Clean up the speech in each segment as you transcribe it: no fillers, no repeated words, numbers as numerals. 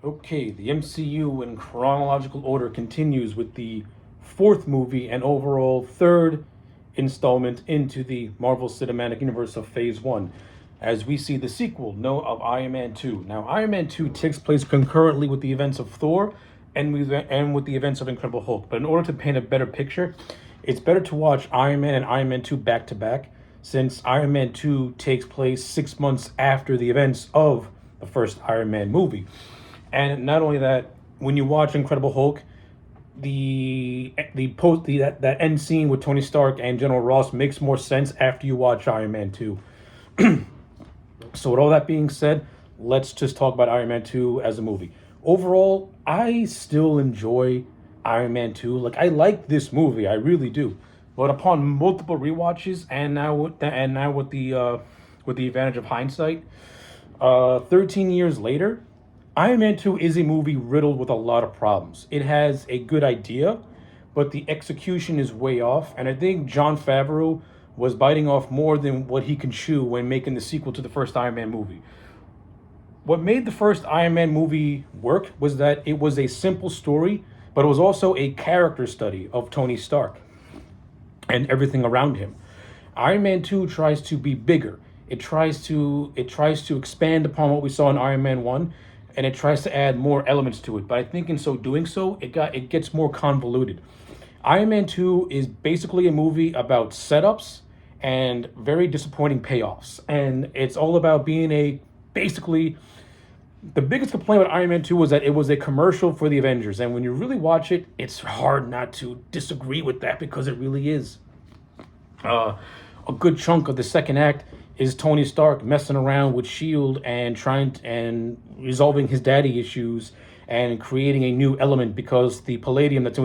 Okay, the MCU in chronological order continues with the fourth movie and overall third installment into the Marvel Cinematic Universe of Phase 1, as we see the sequel, no, of Iron Man 2. Now, Iron Man 2 takes place concurrently with the events of Thor and with the events of Incredible Hulk. But in order to paint a better picture, it's better to watch Iron Man and Iron Man 2 back to back, since Iron Man 2 takes place 6 months after the events of the first Iron Man movie. And not only that, when you watch Incredible Hulk, that end scene with Tony Stark and General Ross makes more sense after you watch Iron Man 2. So with all that being said, let's just talk about Iron Man 2 as a movie. Overall, I still enjoy Iron Man 2. Like, I like this movie, I really do. But upon multiple rewatches and now with the advantage of hindsight, 13 years later, Iron Man 2 is a movie riddled with a lot of problems. It has a good idea, but the execution is way off. And I think Jon Favreau was biting off more than what he can chew when making the sequel to the first Iron Man movie. What made the first Iron Man movie work was that it was a simple story, but it was also a character study of Tony Stark and everything around him. Iron Man 2 tries to be bigger. It tries to expand upon what we saw in Iron Man 1, and it tries to add more elements to it. But I think in so doing so, it gets more convoluted. Iron Man 2 is basically a movie about setups and very disappointing payoffs. And it's all about being basically, the biggest complaint about Iron Man 2 was that it was a commercial for the Avengers. And when you really watch it, it's hard not to disagree with that, because it really is. A good chunk of the second act is Tony Stark messing around with Shield and resolving his daddy issues and creating a new element, because the palladium that's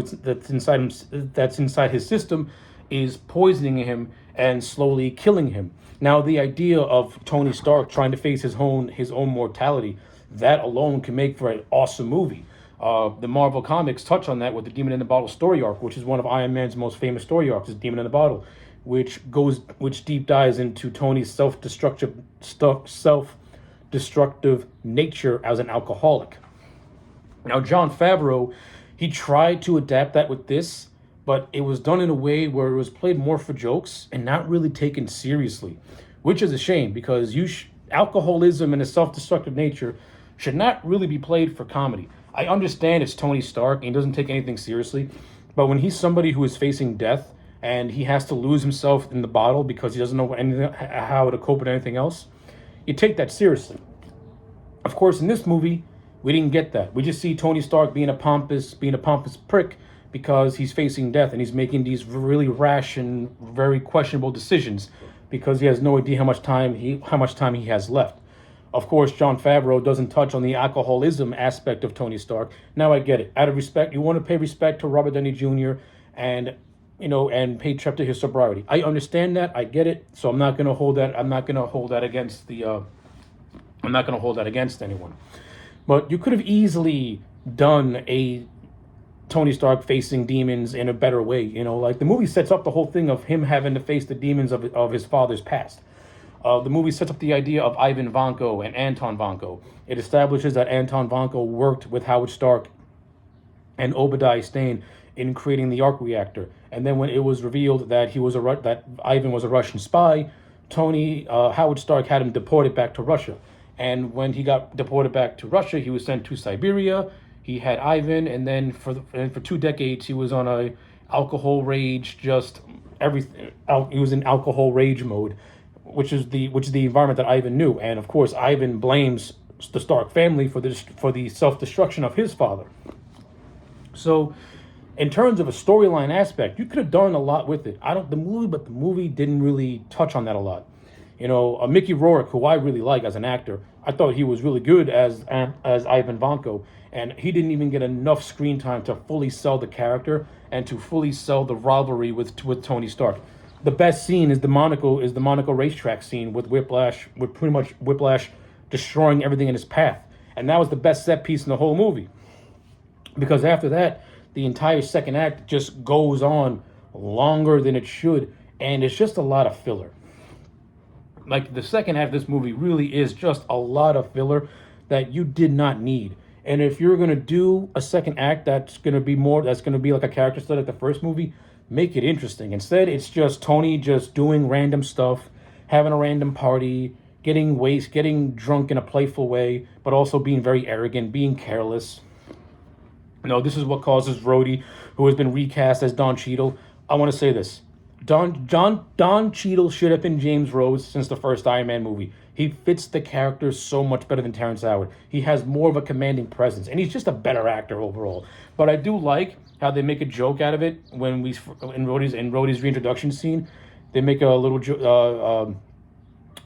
inside his system is poisoning him and slowly killing him. Now, the idea of Tony Stark trying to face his own mortality, that alone can make for an awesome movie. The Marvel Comics touch on that with the Demon in the Bottle story arc, which is one of Iron Man's most famous story arcs, is Demon in the Bottle, which deep dives into Tony's self-destructive nature as an alcoholic. Now, Jon Favreau, he tried to adapt that with this, but it was done in a way where it was played more for jokes and not really taken seriously, which is a shame, because alcoholism and a self-destructive nature should not really be played for comedy. I understand it's Tony Stark and he doesn't take anything seriously, but when he's somebody who is facing death and he has to lose himself in the bottle because he doesn't know how to cope with anything else, you take that seriously. Of course, in this movie, we didn't get that. We just see Tony Stark being a pompous prick because he's facing death and he's making these really rash and very questionable decisions because he has no idea how much time he has left. Of course, Jon Favreau doesn't touch on the alcoholism aspect of Tony Stark. Now, I get it. Out of respect, you want to pay respect to Robert Downey Jr. and pay tribute to his sobriety. I understand that. I get it. So I'm not going to hold that. I'm not going to hold that against anyone. But you could have easily done a Tony Stark facing demons in a better way. Like the movie sets up the whole thing of him having to face the demons of his father's past. The movie sets up the idea of Ivan Vanko and Anton Vanko. It establishes that Anton Vanko worked with Howard Stark and Obadiah Stane in creating the arc reactor. And then when it was revealed that that Ivan was a Russian spy, Howard Stark had him deported back to Russia. And when he got deported back to Russia, he was sent to Siberia. He had Ivan, and then for 2 decades he was on a alcohol rage, just everything. He was in alcohol rage mode, which is the environment that Ivan knew. And of course, Ivan blames the Stark family for the self-destruction of his father. So, in terms of a storyline aspect, you could have done a lot with it. The movie didn't really touch on that a lot. Mickey Rourke, who I really like as an actor, I thought he was really good as Ivan Vanko, and he didn't even get enough screen time to fully sell the character and to fully sell the rivalry with Tony Stark. The best scene is the Monaco racetrack scene with pretty much Whiplash destroying everything in his path, and that was the best set piece in the whole movie. Because after that, the entire second act just goes on longer than it should, and it's just a lot of filler. Like, the second half of this movie really is just a lot of filler that you did not need. And if you're gonna do a second act, that's gonna be like a character study like the first movie, make it interesting. Instead, it's just Tony just doing random stuff, having a random party, getting drunk in a playful way, but also being very arrogant, being careless. No, this is what causes Rhodey, who has been recast as Don Cheadle. I want to say this: Don Cheadle should have been James Rhodes since the first Iron Man movie. He fits the character so much better than Terrence Howard. He has more of a commanding presence, and he's just a better actor overall. But I do like how they make a joke out of it when in Rhodey's reintroduction scene. They make a little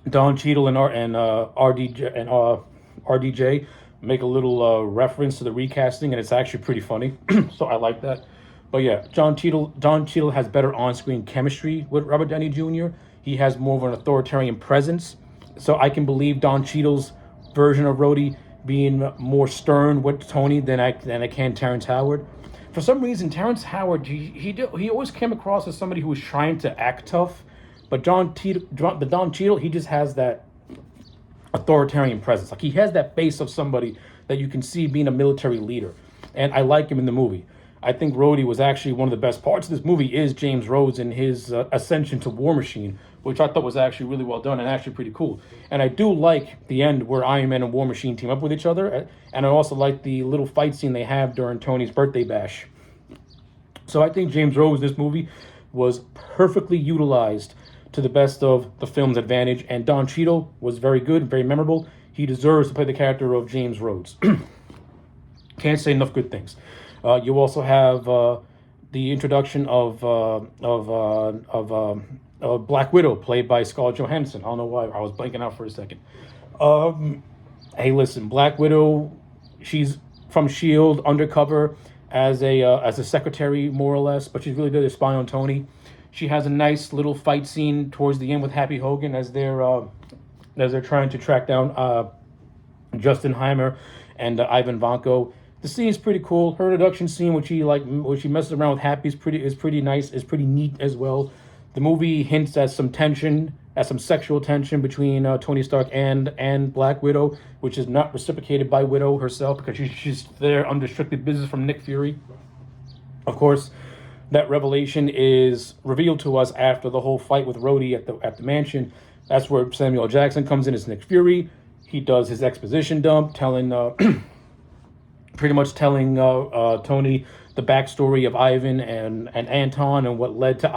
Don Cheadle and RDJ make a little reference to the recasting, and it's actually pretty funny. So I like that. But yeah, Don Cheadle has better on-screen chemistry with Robert Downey Jr. He has more of an authoritarian presence, so I can believe Don Cheadle's version of Rhodey being more stern with Tony than I can Terrence Howard. For some reason, Terrence Howard he always came across as somebody who was trying to act tough, but Don Cheadle, he just has that authoritarian presence. Like, he has that face of somebody that you can see being a military leader, and I like him in the movie. I think Rhodey was actually one of the best parts of this movie is James Rhodes and his ascension to War Machine, which I thought was actually really well done and actually pretty cool. And I do like the end where Iron Man and War Machine team up with each other, and I also like the little fight scene they have during Tony's birthday bash. So I think James Rhodes, this movie, was perfectly utilized to the best of the film's advantage, and Don Cheadle was very good, very memorable. He deserves to play the character of James Rhodes. Can't say enough good things. You also have the introduction of Black Widow, played by Scarlett Johansson. I don't know why I was blanking out for a second. Hey, listen, Black Widow, she's from Shield, undercover as a secretary, more or less, but she's really good to spy on Tony. She has a nice little fight scene towards the end with Happy Hogan as they're trying to track down Justin Heimer and Ivan Vanko. The scene is pretty cool. Her introduction scene, which she messes around with Happy, is pretty nice. Is pretty neat as well. The movie hints at some sexual tension between Tony Stark and Black Widow, which is not reciprocated by Widow herself because she's there under strictly business from Nick Fury. Of course, that revelation is revealed to us after the whole fight with Rhodey at the mansion. That's where Samuel Jackson comes in as Nick Fury. He does his exposition dump, pretty much telling Tony the backstory of Ivan and Anton, and what led to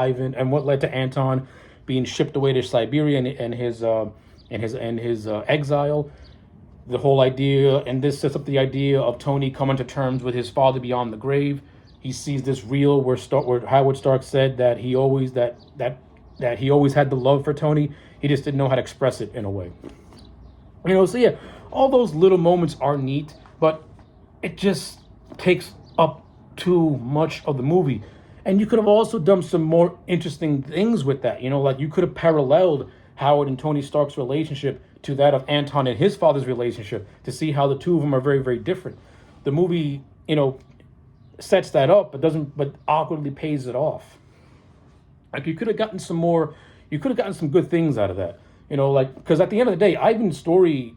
Anton being shipped away to Siberia and his exile. The whole idea, and this sets up the idea of Tony coming to terms with his father beyond the grave. He sees this reel where Howard Stark said that he always had the love for Tony. He just didn't know how to express it in a way. So yeah, all those little moments are neat, but it just takes up too much of the movie. And you could have also done some more interesting things with that. Like, you could have paralleled Howard and Tony Stark's relationship to that of Anton and his father's relationship to see how the two of them are very, very different. The movie, sets that up, but awkwardly pays it off. Like, you could have gotten some good things out of that. Because at the end of the day, Ivan's story,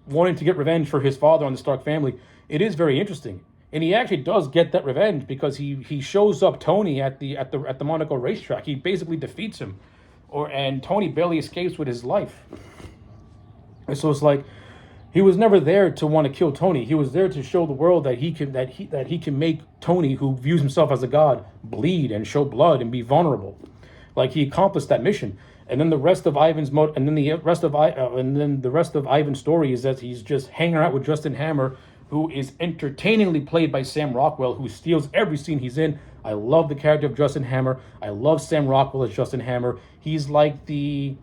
wanting to get revenge for his father on the Stark family, it is very interesting. And he actually does get that revenge because he shows up Tony at the Monaco racetrack. He basically defeats him, and Tony barely escapes with his life. And so it's like, he was never there to want to kill Tony. He was there to show the world that he can make Tony, who views himself as a god, bleed and show blood and be vulnerable. Like, he accomplished that mission. And then the rest of Ivan's Ivan's story is that he's just hanging out with Justin Hammer, who is entertainingly played by Sam Rockwell, who steals every scene he's in. I love the character of Justin Hammer. I love Sam Rockwell as Justin Hammer. Justin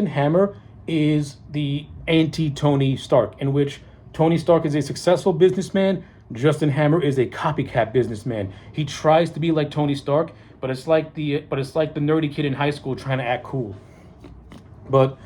Hammer is the anti-Tony Stark, in which Tony Stark is a successful businessman. Justin Hammer is a copycat businessman. He tries to be like Tony Stark, but it's like the nerdy kid in high school trying to act cool. But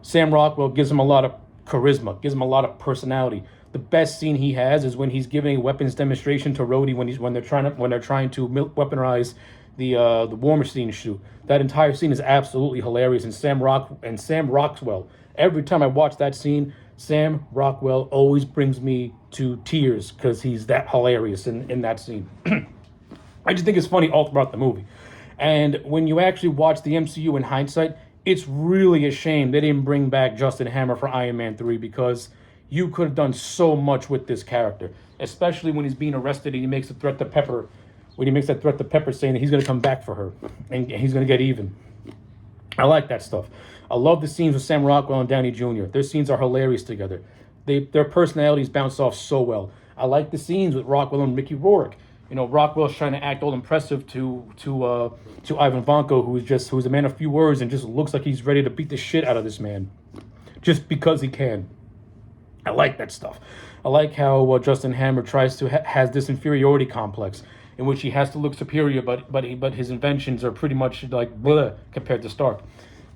Sam Rockwell gives him a lot of charisma, gives him a lot of personality. The best scene he has is when he's giving a weapons demonstration to Rhodey when they're trying to weaponize the War Machine shoot. That entire scene is absolutely hilarious, and Sam Rockwell. Every time I watch that scene, Sam Rockwell always brings me to tears because he's that hilarious in that scene. I just think it's funny all throughout the movie. And when you actually watch the MCU in hindsight, it's really a shame they didn't bring back Justin Hammer for Iron Man 3 because you could have done so much with this character, especially when he's being arrested and he makes a threat to Pepper. When he makes that threat to Pepper saying that he's going to come back for her and he's going to get even. I like that stuff. I love the scenes with Sam Rockwell and Downey Jr. Their scenes are hilarious together. Their personalities bounce off so well. I like the scenes with Rockwell and Mickey Rourke. You know, Rockwell's trying to act all impressive to Ivan Vanko, who's a man of few words and just looks like he's ready to beat the shit out of this man, just because he can. I like that stuff. I like how Justin Hammer tries to has this inferiority complex in which he has to look superior, but his inventions are pretty much like bleh compared to Stark.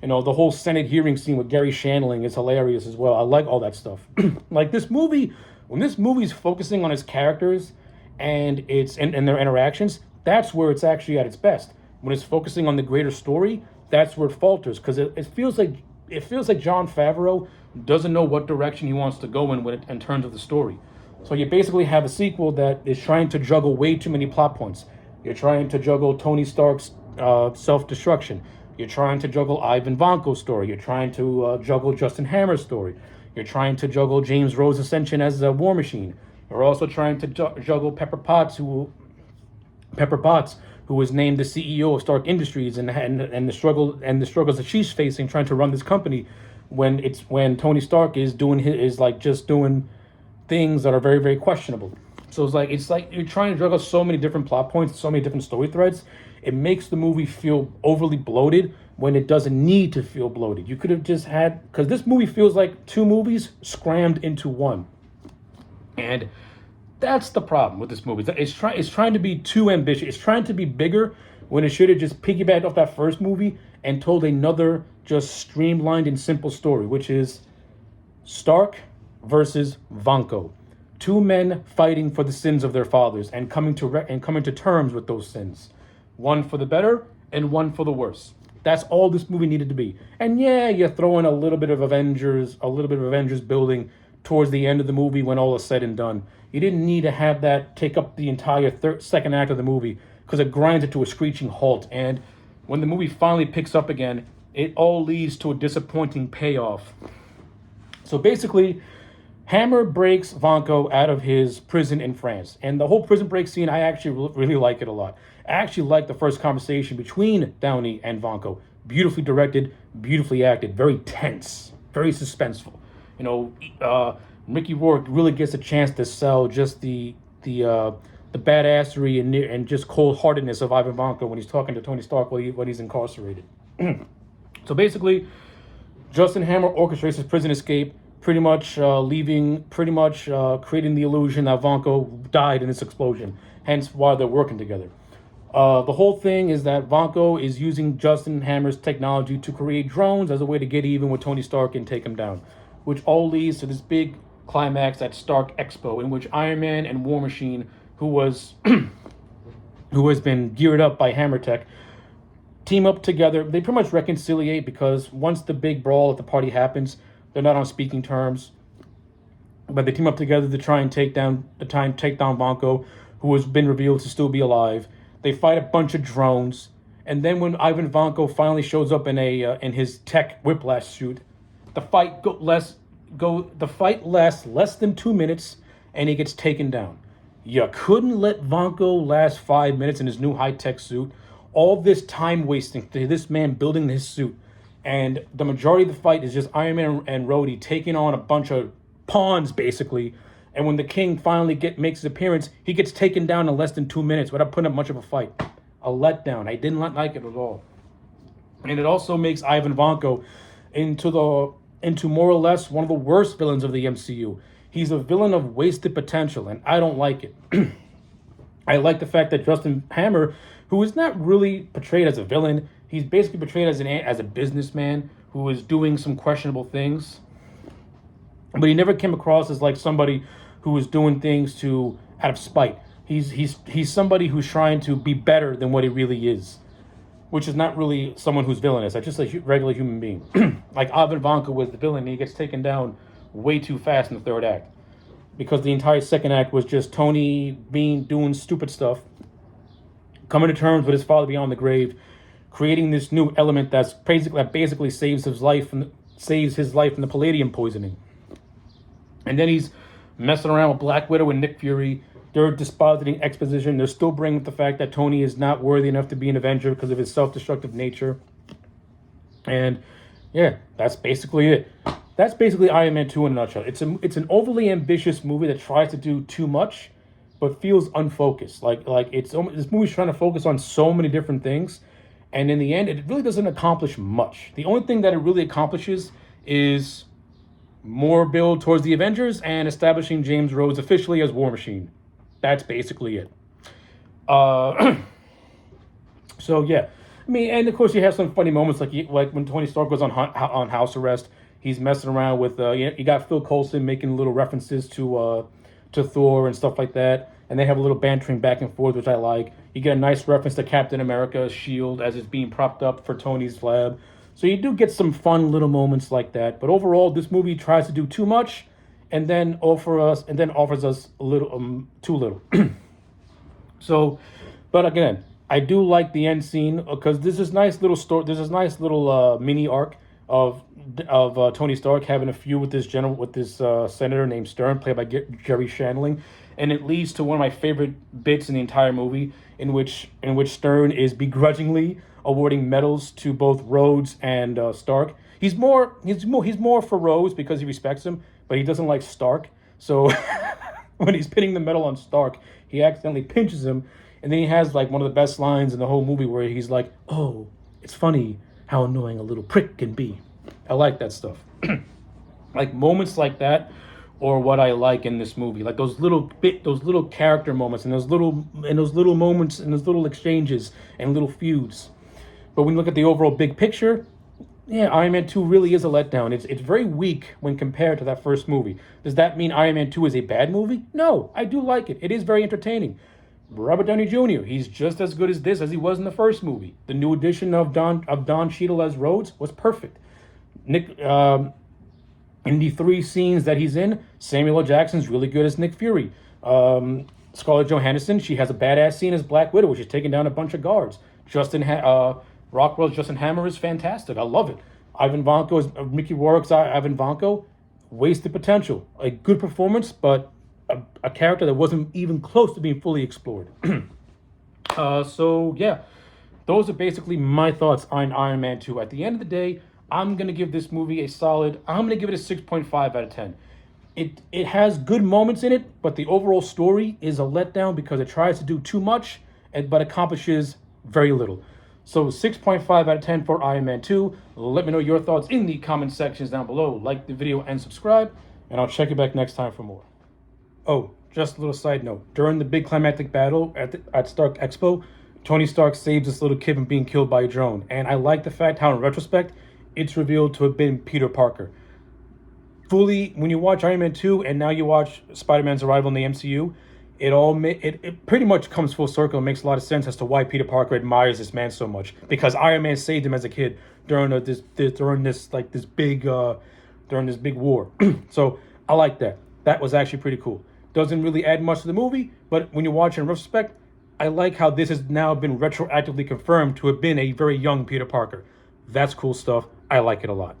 You know, the whole Senate hearing scene with Gary Shandling is hilarious as well. I like all that stuff. Like this movie, when this movie's focusing on its characters and their interactions, that's where it's actually at its best. When it's focusing on the greater story, that's where it falters because it feels like Jon Favreau doesn't know what direction he wants to go in terms of the story. So you basically have a sequel that is trying to juggle way too many plot points. You're trying to juggle Tony Stark's self-destruction. You're trying to juggle Ivan Vanko's story. You're trying to juggle Justin Hammer's story. You're trying to juggle James Rose's ascension as a War Machine. You're also trying to juggle Pepper Potts, who was named the CEO of Stark Industries, and the struggles that she's facing trying to run this company when Tony Stark is doing things that are very, very questionable. So it's like you're trying to juggle so many different plot points, so many different story threads. It makes the movie feel overly bloated when it doesn't need to feel bloated. You could have just had, because this movie feels like two movies crammed into one. And that's the problem with this movie. It's trying to be too ambitious. It's trying to be bigger when it should have just piggybacked off that first movie and told another just streamlined and simple story, which is Stark versus Vanko. Two men fighting for the sins of their fathers and coming to terms with those sins. One for the better and one for the worse. That's all this movie needed to be. And yeah, you throw in a little bit of Avengers building towards the end of the movie when all is said and done. You didn't need to have that take up the entire second act of the movie because it grinds it to a screeching halt. And when the movie finally picks up again, it all leads to a disappointing payoff. So basically, Hammer breaks Vanko out of his prison in France. And the whole prison break scene, I actually really like it a lot. I actually like the first conversation between Downey and Vanko. Beautifully directed, beautifully acted, very tense, very suspenseful. You know, Mickey Rourke really gets a chance to sell just the badassery and just cold-heartedness of Ivan Vanko when he's talking to Tony Stark when he's incarcerated. So basically, Justin Hammer orchestrates his prison escape, pretty much creating the illusion that Vanko died in this explosion, hence why they're working together. The whole thing is that Vanko is using Justin Hammer's technology to create drones as a way to get even with Tony Stark and take him down, which all leads to this big climax at Stark Expo, in which Iron Man and War Machine, who has been geared up by Hammer Tech, team up together. They pretty much reconciliate because once the big brawl at the party happens, they're not on speaking terms. But they team up together to try and take down Vanko, who has been revealed to still be alive. They fight a bunch of drones, and then when Ivan Vanko finally shows up in his tech whiplash suit, the fight lasts less than 2 minutes, and he gets taken down. You couldn't let Vanko last 5 minutes in his new high-tech suit. All this time wasting to this man building his suit, and the majority of the fight is just Iron Man and Rhodey taking on a bunch of pawns, basically. And when the King finally makes his appearance, he gets taken down in less than 2 minutes without putting up much of a fight. A letdown. I didn't like it at all. And it also makes Ivan Vanko into more or less one of the worst villains of the MCU. He's a villain of wasted potential, and I don't like it. I like the fact that Justin Hammer, who is not really portrayed as a villain, he's basically portrayed as a businessman who is doing some questionable things. But he never came across as like somebody who was doing things out of spite. He's somebody who's trying to be better than what he really is, which is not really someone who's villainous. That's just a regular human being. Like Ivan Vanko was the villain, and he gets taken down way too fast in the third act, because the entire second act was just Tony doing stupid stuff, coming to terms with his father beyond the grave, creating this new element that basically saves his life from the palladium poisoning. And then he's messing around with Black Widow and Nick Fury. They're dispositing exposition. They're still bringing up the fact that Tony is not worthy enough to be an Avenger because of his self-destructive nature. And yeah, that's basically it. That's basically Iron Man 2 in a nutshell. It's an overly ambitious movie that tries to do too much, but feels unfocused. This movie's trying to focus on so many different things, and in the end, it really doesn't accomplish much. The only thing that it really accomplishes is more build towards the Avengers and establishing James Rhodes officially as War Machine. That's basically it. So yeah, I mean, and of course you have some funny moments like when Tony Stark goes on house arrest. He's messing around with you got Phil Coulson making little references to Thor and stuff like that, and they have a little bantering back and forth, which I like. You get a nice reference to Captain America's shield as it's being propped up for Tony's lab. So you do get some fun little moments like that. But overall, this movie tries to do too much, and then offers us a little too little. So, but again, I do like the end scene because there's this nice little story. There's this nice little mini arc of Tony Stark having a feud with this senator named Stern, played by Jerry Shandling, and it leads to one of my favorite bits in the entire movie, in which Stern is begrudgingly awarding medals to both Rhodes and Stark. He's more for Rhodes because he respects him, but he doesn't like Stark. So when he's pinning the medal on Stark, he accidentally pinches him, and then he has like one of the best lines in the whole movie where he's like, "Oh, it's funny how annoying a little prick can be." I like that stuff. Like moments like that, or what I like in this movie, like those little character moments, and those little moments, and those little exchanges and little feuds. But when you look at the overall big picture, yeah, Iron Man 2 really is a letdown. It's very weak when compared to that first movie. Does that mean Iron Man 2 is a bad movie? No, I do like it. It is very entertaining. Robert Downey Jr., he's just as good as he was in the first movie. The new addition of Don Cheadle as Rhodes was perfect. Nick, in the 3 scenes that he's in, Samuel L. Jackson's really good as Nick Fury. Scarlett Johansson, she has a badass scene as Black Widow, where she's taking down a bunch of guards. Rockwell's Justin Hammer is fantastic. I love it. Mickey Rourke's Ivan Vanko, wasted potential. A good performance, but a character that wasn't even close to being fully explored. So yeah, those are basically my thoughts on Iron Man 2. At the end of the day, I'm going to give this movie I'm going to give it a 6.5 out of 10. It has good moments in it, but the overall story is a letdown because it tries to do too much, but accomplishes very little. So 6.5 out of 10 for Iron Man 2. Let me know your thoughts in the comment sections down below. Like the video and subscribe, and I'll check you back next time for more. Oh, just a little side note. During the big climactic battle at Stark Expo, Tony Stark saves this little kid from being killed by a drone. And I like the fact how, in retrospect, it's revealed to have been Peter Parker. When you watch Iron Man 2 and now you watch Spider-Man's arrival in the MCU, it pretty much comes full circle and makes a lot of sense as to why Peter Parker admires this man so much. Because Iron Man saved him as a kid during this big war. So I like that. That was actually pretty cool. Doesn't really add much to the movie, but when you watch it in retrospect, I like how this has now been retroactively confirmed to have been a very young Peter Parker. That's cool stuff. I like it a lot.